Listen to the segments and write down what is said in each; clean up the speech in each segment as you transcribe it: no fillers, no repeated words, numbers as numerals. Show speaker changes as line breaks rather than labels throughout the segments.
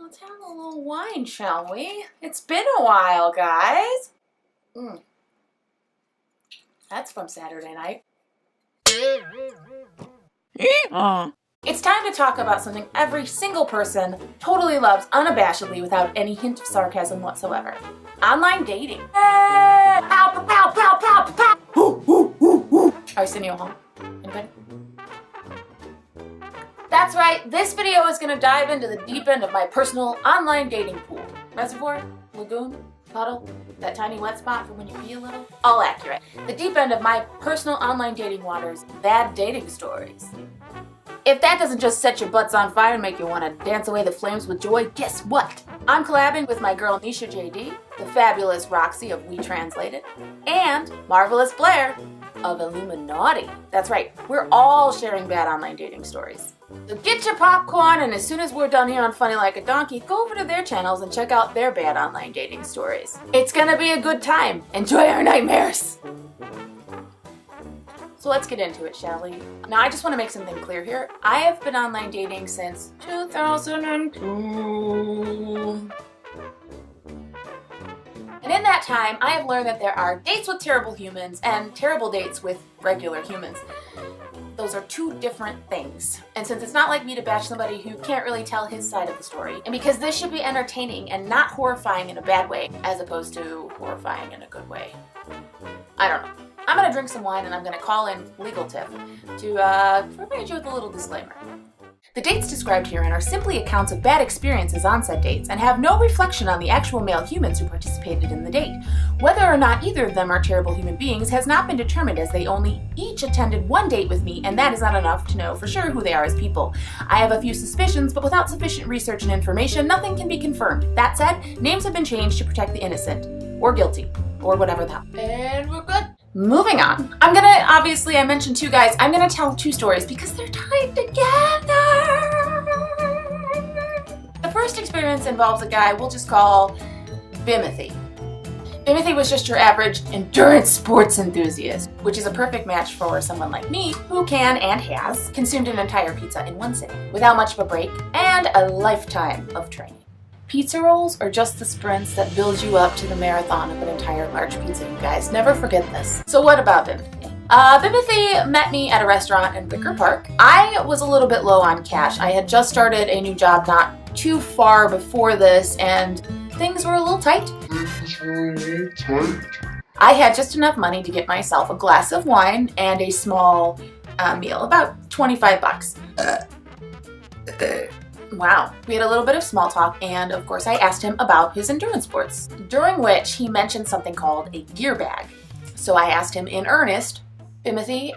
Let's have a little wine, shall we? It's been a while, guys. That's from Saturday night. It's time to talk about something every single person totally loves unabashedly without any hint of sarcasm whatsoever. Online dating. Pow, pow, pow, pow, pow, pow. Are you sending you home? Anybody? That's right, this video is going to dive into the deep end of my personal online dating pool. Reservoir? Lagoon? Puddle? That tiny wet spot for when you pee a little? All accurate. The deep end of my personal online dating waters, bad dating stories. If that doesn't just set your butts on fire and make you want to dance away the flames with joy, guess what? I'm collabing with my girl NishaJD, the fabulous Roxy of wetranslated, and marvelous Blair of iilluminaughtii. That's right, we're all sharing bad online dating stories. So get your popcorn, and as soon as we're done here on FnnyLikeADonkey, go over to their channels and check out their bad online dating stories. It's gonna be a good time. Enjoy our nightmares! So let's get into it, shall we? Now I just want to make something clear here. I have been online dating since 2002. And in that time, I have learned that there are dates with terrible humans and terrible dates with regular humans. Those are two different things. And since it's not like me to bash somebody who can't really tell his side of the story, and because this should be entertaining and not horrifying in a bad way, as opposed to horrifying in a good way. I don't know. I'm gonna drink some wine and I'm gonna call in legal Tiff to provide you with a little disclaimer. The dates described herein are simply accounts of bad experiences on said dates and have no reflection on the actual male humans who participated in the date. Whether or not either of them are terrible human beings has not been determined, as they only each attended one date with me, and that is not enough to know for sure who they are as people. I have a few suspicions, but without sufficient research and information, nothing can be confirmed. That said, names have been changed to protect the innocent, or guilty, or whatever the hell. And we're good. Moving on. Obviously I mentioned two guys, I'm gonna tell two stories because they're tied together. The first experience involves a guy we'll just call Bimothy. Bimothy was just your average endurance sports enthusiast, which is a perfect match for someone like me who can and has consumed an entire pizza in one sitting without much of a break and a lifetime of training. Pizza rolls are just the sprints that build you up to the marathon of an entire large pizza, you guys. Never forget this. So what about Bimothy? Bimothy met me at a restaurant in Wicker Park. I was a little bit low on cash. I had just started a new job not too far before this, and things were a little tight. I had just enough money to get myself a glass of wine and a small meal, about 25 bucks. Wow. We had a little bit of small talk, and of course I asked him about his endurance sports, during which he mentioned something called a gear bag. So I asked him in earnest, Bimothy,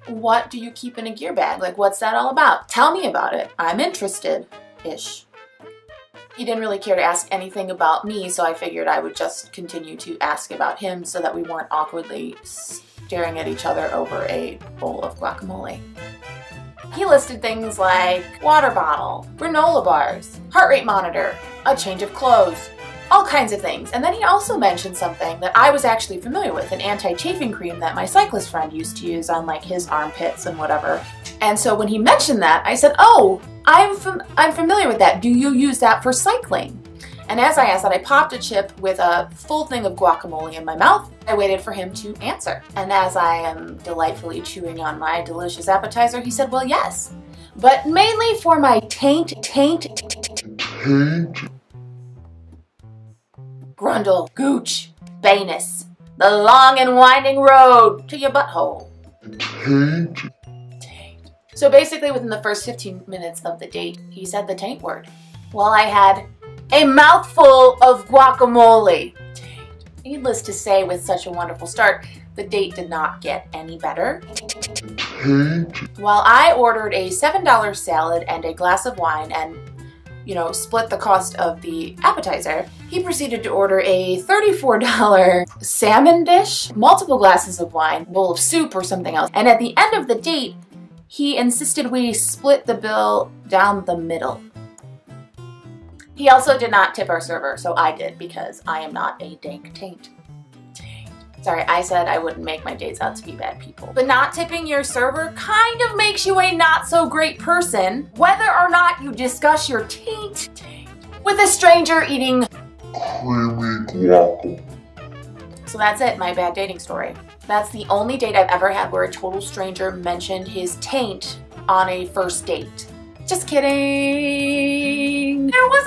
what do you keep in a gear bag? Like, what's that all about? Tell me about it. I'm interested-ish. He didn't really care to ask anything about me, so I figured I would just continue to ask about him so that we weren't awkwardly staring at each other over a bowl of guacamole. He listed things like water bottle, granola bars, heart rate monitor, a change of clothes, all kinds of things. And then he also mentioned something that I was actually familiar with, an anti-chafing cream that my cyclist friend used to use on like his armpits and whatever. And so when he mentioned that, I said, oh, I'm familiar with that. Do you use that for cycling? And as I asked that, I popped a chip with a full thing of guacamole in my mouth. I waited for him to answer. And as I am delightfully chewing on my delicious appetizer, he said, well, yes, but mainly for my taint, grundle, gooch, banus, the long and winding road to your butthole. Taint. So basically within the first 15 minutes of the date, he said the taint word. Well, I had a mouthful of guacamole. Needless to say, with such a wonderful start, the date did not get any better. While I ordered a $7 salad and a glass of wine and, split the cost of the appetizer, he proceeded to order a $34 salmon dish, multiple glasses of wine, bowl of soup or something else. And at the end of the date, he insisted we split the bill down the middle. He also did not tip our server, so I did, because I am not a dank taint. Sorry, I said I wouldn't make my dates out to be bad people. But not tipping your server kind of makes you a not so great person, whether or not you discuss your taint with a stranger eating
creamy guacamole.
So that's it, my bad dating story. That's the only date I've ever had where a total stranger mentioned his taint on a first date. Just kidding. There was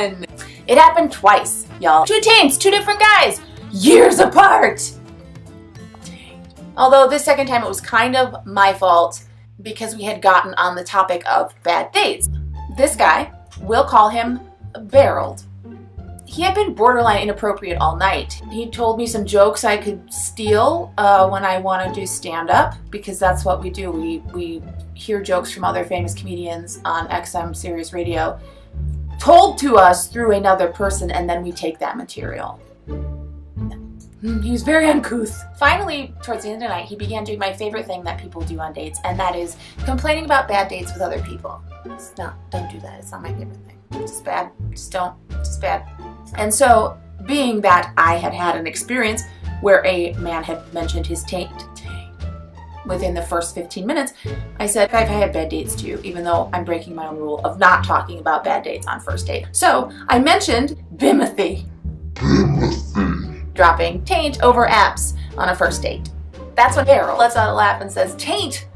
another one. It happened twice, y'all. 2 taints, 2 different guys, years apart. Although this second time it was kind of my fault because we had gotten on the topic of bad dates. This guy, we'll call him Barreled. He had been borderline inappropriate all night. He told me some jokes I could steal when I want to do stand-up, because that's what we do. We hear jokes from other famous comedians on XM Sirius Radio, told to us through another person, and then we take that material. He was very uncouth. Finally, towards the end of the night, he began doing my favorite thing that people do on dates, and that is complaining about bad dates with other people. Don't do that. It's not my favorite thing. It's just bad. Just don't. It's just bad. And so, being that I had had an experience where a man had mentioned his taint within the first 15 minutes, I said, I've had bad dates too, even though I'm breaking my own rule of not talking about bad dates on first date. So, I mentioned Bimothy. Dropping taint over apps on a first date. That's when Carol lets out a laugh and says, taint!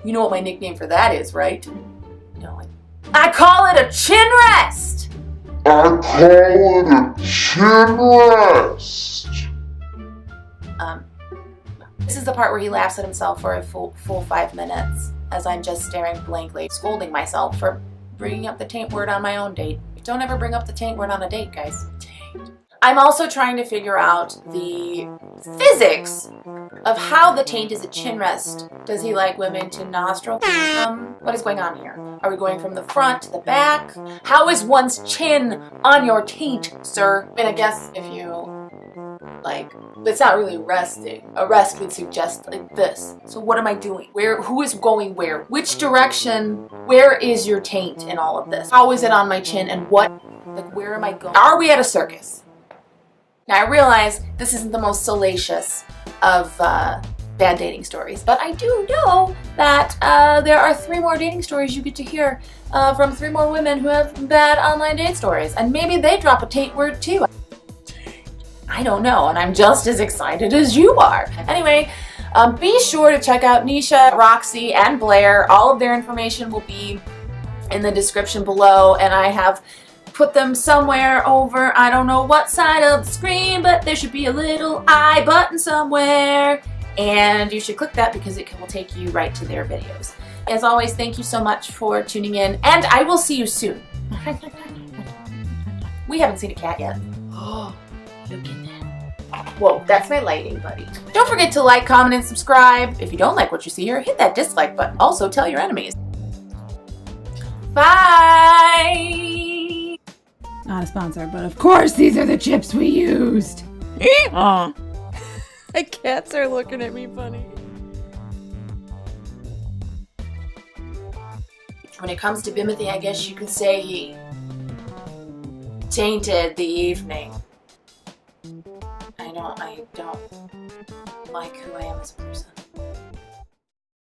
You know what my nickname for that is, right? No, I call it a chin rest!
I call it a chin rest!
This is the part where he laughs at himself for a full 5 minutes as I'm just staring blankly, scolding myself for bringing up the taint word on my own date. Don't ever bring up the taint word on a date, guys. Taint. I'm also trying to figure out the physics of how the taint is a chin rest. Does he like women to nostril? What is going on here? Are we going from the front to the back? How is one's chin on your taint, sir? And I guess if you, it's not really resting. A rest would suggest like this. So what am I doing? Who is going where? Which direction? Where is your taint in all of this? How is it on my chin and where am I going? Are we at a circus? Now I realize this isn't the most salacious of bad dating stories, but I do know that there are 3 more dating stories you get to hear from 3 more women who have bad online date stories, and maybe they drop a taint word too. I don't know, and I'm just as excited as you are. Anyway, be sure to check out Nisha, Roxy, and Blair. All of their information will be in the description below, and I have put them somewhere over, I don't know what side of the screen, but there should be a little I button somewhere, and you should click that because it will take you right to their videos. As always, thank you so much for tuning in, and I will see you soon. We haven't seen a cat yet. Oh, look at that. Whoa, that's my lighting, buddy. Don't forget to like, comment, and subscribe. If you don't like what you see here, hit that dislike button. Also, tell your enemies. Bye!
Not a sponsor, but of course these are the chips we used.
Aw. My cats are looking at me funny.
When it comes to Bimothy, I guess you could say he tainted the evening. I don't like who I am as a person.